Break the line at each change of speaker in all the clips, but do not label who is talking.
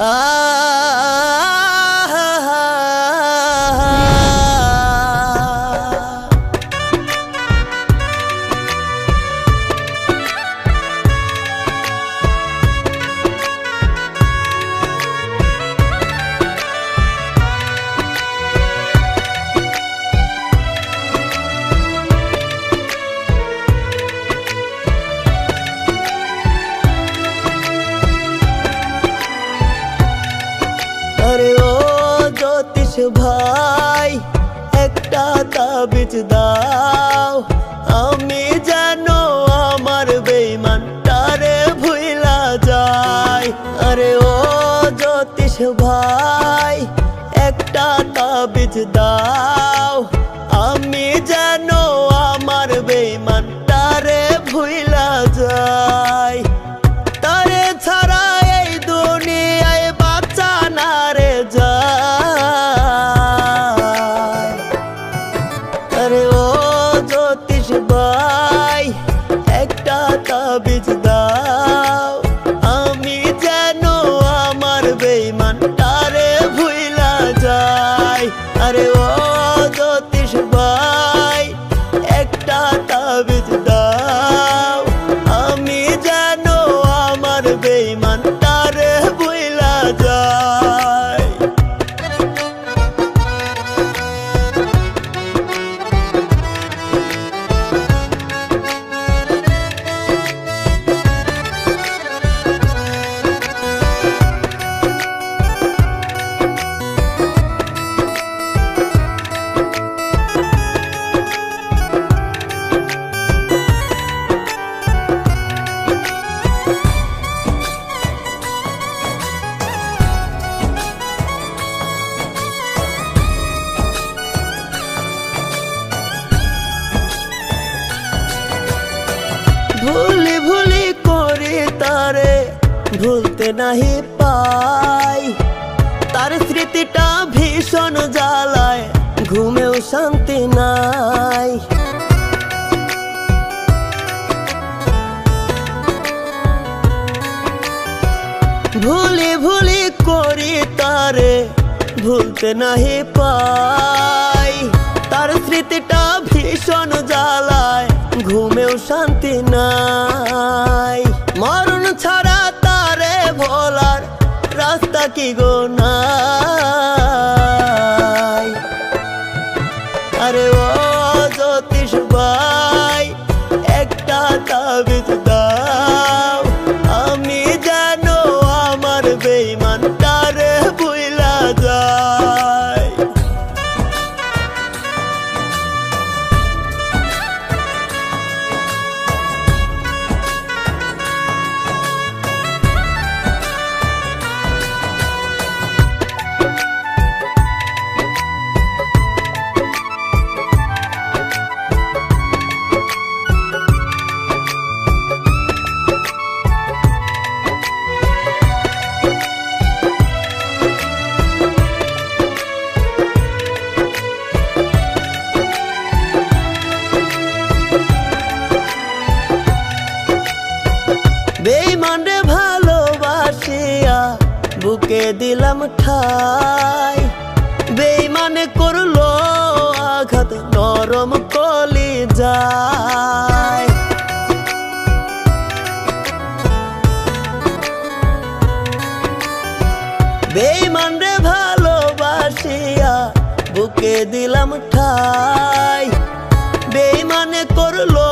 আরে ও জ্যোতিষ ভাই, একটা তাবিজ দাও, আমি যেন আমার বেঈমানটারে ভুইলা যাই। আরে ও জ্যোতিষ ভাই, একটা তাবিজ দাও, আমি যেন আমার বেঈমানটারে ভুইলা যাই। তারে ছাড়া এই দুনিয়ায় বাঁচা না রে যায়। আরে ও জ্যোতিষ ভাই, একটা তাবিজ দাও, আমি যেন আমার বেঈমানটারে ভুইলা যাই। আরে ও জ্যোতিষ ভাই, একটা তাবিজ দাও, আমি যেন আমার বেঈমানটারে ভুইলা যাই। ভুলি ভুলি করে তারে ভুলতে নাহি পাই, তার স্মৃতিটা ভীষণ জ্বালায়, ঘুমেও শান্তি নাই। ভুলি ভুলি করি তারে ভুলতে নাহি পাই, তার স্মৃতিটা ভীষণ জ্বালায়, ঘুমেও শান্তি নাই। মরণ ছাড়া তারে ভোলার রাস্তা কি গো নাই? আরে ও জ্যোতিষ ভাই, একটা তাবিজ দাও, আমি যেন আমার বেঈমানটারে ভুইলা যাই। বেঈমানরে ভালোবাসিয়া বুকে দিলাম ঠাই, বেঈমানে করলো আঘাত নরম কলিজায়। বেঈমানরে ভালোবাসিয়া বুকে দিলাম ঠাই, বেঈমানে করলো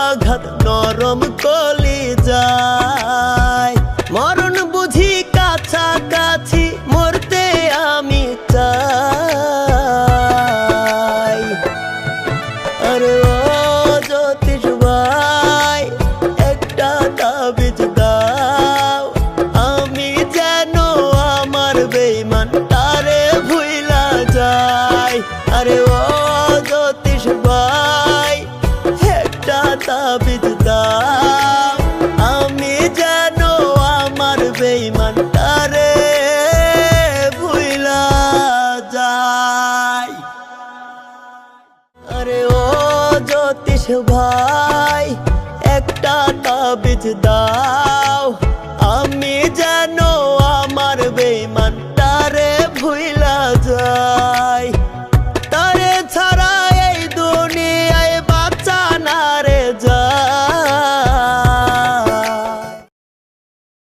আঘাত নরম কলিজায়। মরণ বুঝি কাছাকাছি, মরতে আমি চাই। আরে ও জ্যোতিষ ভাই, একটা তাবিজ দাও, আমি যেন আমার বেঈমানটারে ভুইলা যাই। আরে ও জ্যোতিষ ভাই, একটা তাবিজ দাও, আমি যেন আমার বেঈমানটারে ভুইলা যাই। আরে ও জ্যোতিষ ভাই, একটা তাবিজ দাও,